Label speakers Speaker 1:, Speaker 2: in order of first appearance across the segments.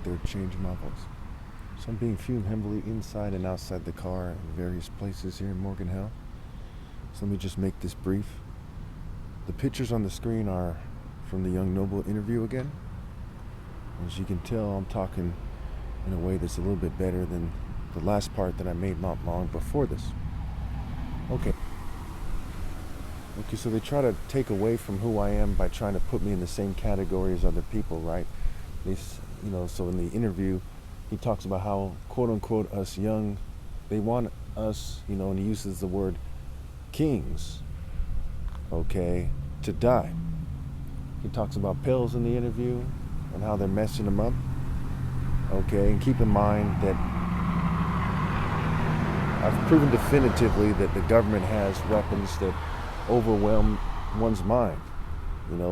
Speaker 1: their change in my voice. So I'm being fumed heavily inside and outside the car in various places here in Morgan Hill. So let me just make this brief. The pictures on the screen are from the Young Noble interview again. As you can tell, I'm talking in a way that's a little bit better than the last part that I made not long before this. Okay, so they try to take away from who I am by trying to put me in the same category as other people, right? So in the interview, he talks about how, quote unquote, us young, they want us, and he uses the word kings, okay, to die. He talks about pills in the interview and how they're messing them up, okay, and keep in mind that I've proven definitively that the government has weapons that overwhelm one's mind.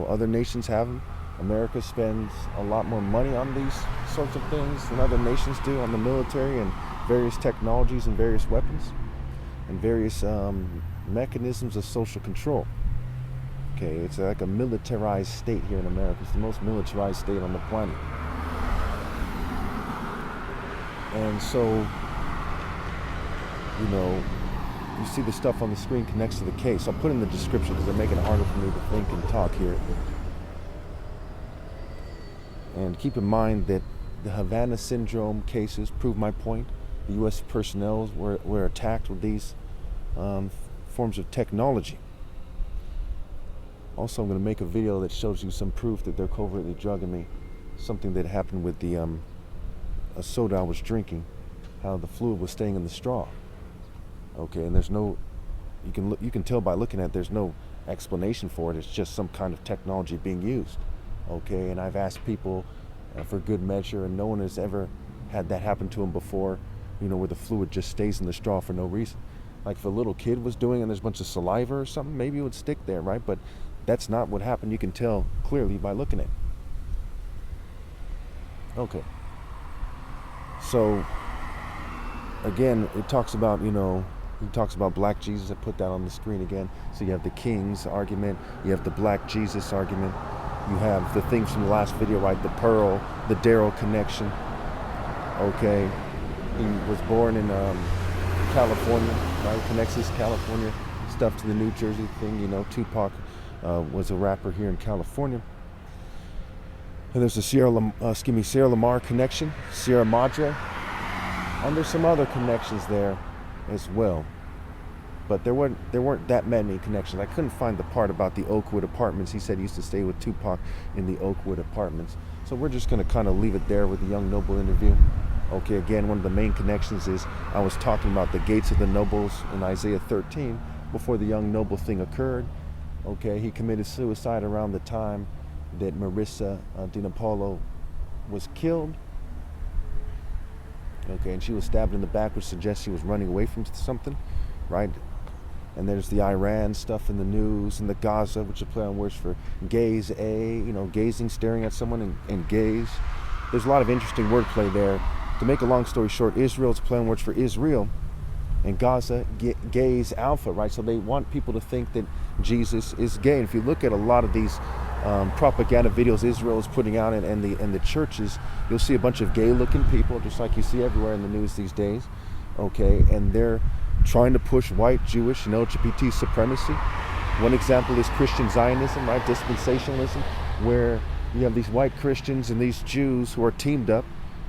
Speaker 1: Other nations have them. America spends a lot more money on these sorts of things than other nations do, on the military and various technologies and various weapons and various mechanisms of social control. Okay, it's like a militarized state here in America. It's the most militarized state on the planet. And so, you see the stuff on the screen connects to the case. I'll put it in the description because they're making it harder for me to think and talk here. And keep in mind that the Havana Syndrome cases prove my point. The U.S. personnel were attacked with these forms of technology. Also, I'm going to make a video that shows you some proof that they're covertly drugging me. Something that happened with the a soda I was drinking, how the fluid was staying in the straw. Okay, and there's no, you can tell by looking at it, there's no explanation for it. It's just some kind of technology being used. Okay, and I've asked people for good measure, and no one has ever had that happen to them before, where the fluid just stays in the straw for no reason. Like if a little kid was doing it and there's a bunch of saliva or something, maybe it would stick there, right? But that's not what happened. You can tell clearly by looking at it. Okay. So, again, it talks about, he talks about black Jesus. I put that on the screen again. So you have the King's argument. You have the black Jesus argument. You have the things from the last video, right? The Pearl, the Daryl connection. Okay. He was born in California, right? Connects his California stuff to the New Jersey thing. Tupac was a rapper here in California. And there's the Sierra Lamar connection, Sierra Madre. And there's some other connections there as well. But there weren't that many connections. I couldn't find the part about the Oakwood apartments. He said he used to stay with Tupac in the Oakwood apartments. So we're just going to kind of leave it there with the Young Noble interview. Okay, again, one of the main connections is I was talking about the gates of the nobles in Isaiah 13 before the Young Noble thing occurred. Okay, he committed suicide around the time that Marissa DiNapoli was killed. Okay, and she was stabbed in the back, which suggests she was running away from something, right? And there's the Iran stuff in the news, and the Gaza, which is a play on words for gaze, gazing, staring at someone, and gaze. There's a lot of interesting wordplay there. To make a long story short, Israel's a play on words for Israel, and Gaza, gaze alpha, right? So they want people to think that Jesus is gay. And if you look at a lot of these propaganda videos Israel is putting out and the churches, you'll see a bunch of gay-looking people, just like you see everywhere in the news these days. Okay, and they're trying to push white, Jewish, and LGBT supremacy. One example is Christian Zionism, right? Dispensationalism, where you have these white Christians and these Jews who are teamed up.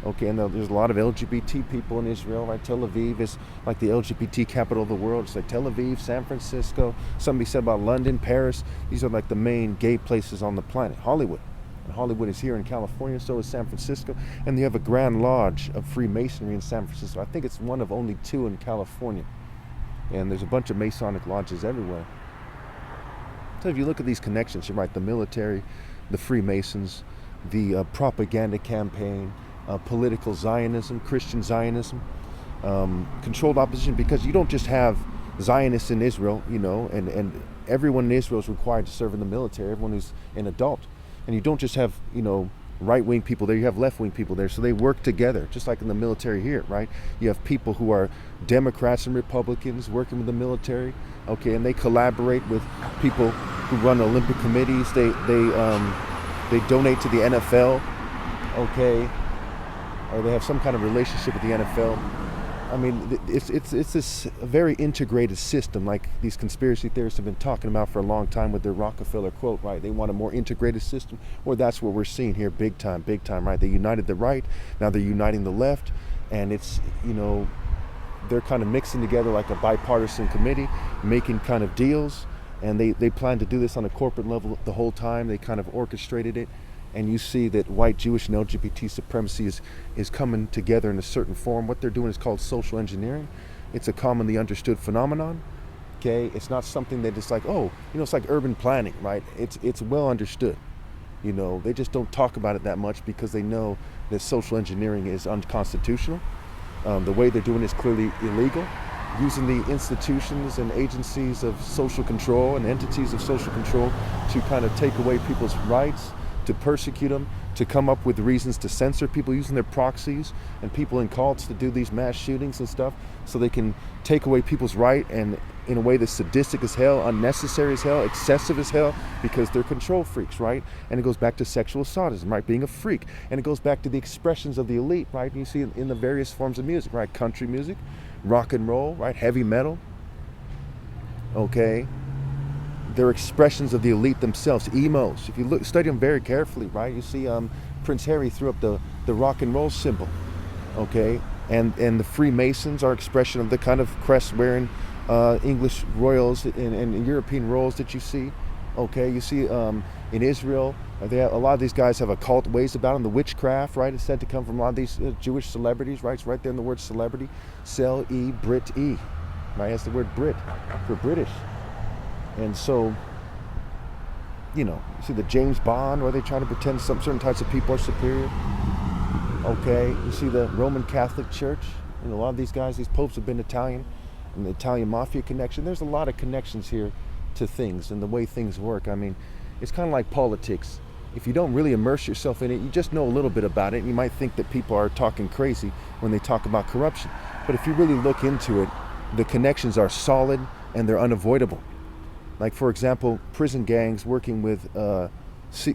Speaker 1: Okay, and there's a lot of LGBT people in Israel, right? Tel Aviv is like the LGBT capital of the world. It's like Tel Aviv, San Francisco, something said about London, Paris. These are like the main gay places on the planet. Hollywood. And Hollywood is here in California, so is San Francisco. And they have a Grand Lodge of Freemasonry in San Francisco. I think it's one of only 2 in California. And there's a bunch of Masonic lodges everywhere. So if you look at these connections, you're right, the military, the Freemasons, the propaganda campaign, political Zionism, Christian Zionism, controlled opposition, because you don't just have Zionists in Israel, and everyone in Israel is required to serve in the military, everyone who's an adult. And you don't just have, right-wing people there, you have left-wing people there, so they work together, just like in the military here, right? You have people who are Democrats and Republicans working with the military, okay, and they collaborate with people who run Olympic committees, they donate to the NFL, okay, or they have some kind of relationship with the NFL. I mean, it's this very integrated system, like these conspiracy theorists have been talking about for a long time with their Rockefeller quote, right? They want a more integrated system. Well, that's what we're seeing here, big time, right? They united the right, now they're uniting the left, and it's, they're kind of mixing together like a bipartisan committee, making kind of deals, and they plan to do this on a corporate level the whole time. They kind of orchestrated it. And you see that white, Jewish, and LGBT supremacy is coming together in a certain form. What they're doing is called social engineering. It's a commonly understood phenomenon. Okay, it's not something that is like, it's like urban planning, right? It's well understood. They just don't talk about it that much because they know that social engineering is unconstitutional. The way they're doing it is clearly illegal. Using the institutions and agencies of social control and entities of social control to kind of take away people's rights, to persecute them, to come up with reasons to censor people, using their proxies and people in cults to do these mass shootings and stuff, so they can take away people's right, and in a way that's sadistic as hell, unnecessary as hell, excessive as hell, because they're control freaks, right? And it goes back to sexual sadism, right? Being a freak. And it goes back to the expressions of the elite, right? And you see in the various forms of music, right? Country music, rock and roll, right? Heavy metal, okay? They're expressions of the elite themselves. Emos, if you study them very carefully, right, you see Prince Harry threw up the rock and roll symbol, okay, and the Freemasons are expression of the kind of crest-wearing English royals and European royals that you see, okay. You see in Israel, a lot of these guys have occult ways about them. The witchcraft, right, is said to come from a lot of these Jewish celebrities, right? It's right there in the word celebrity, Brit-E, right? That's the word Brit for British. And so, you see the James Bond, where they try to pretend some certain types of people are superior. Okay, you see the Roman Catholic Church, a lot of these guys, these popes have been Italian, and the Italian mafia connection. There's a lot of connections here to things and the way things work. I mean, it's kind of like politics. If you don't really immerse yourself in it, you just know a little bit about it, and you might think that people are talking crazy when they talk about corruption. But if you really look into it, the connections are solid and they're unavoidable. Like, for example, prison gangs working with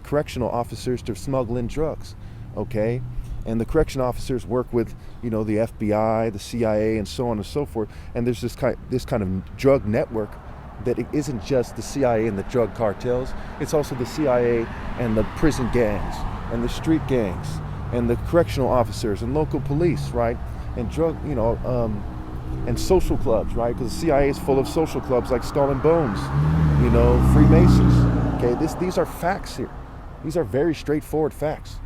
Speaker 1: correctional officers to smuggle in drugs, okay? And the correction officers work with, the FBI, the CIA, and so on and so forth. And there's this kind of drug network that it isn't just the CIA and the drug cartels. It's also the CIA and the prison gangs and the street gangs and the correctional officers and local police, right? And and social clubs, right? Because the CIA is full of social clubs like Skull and Bones, Freemasons. Okay, these are facts here. These are very straightforward facts.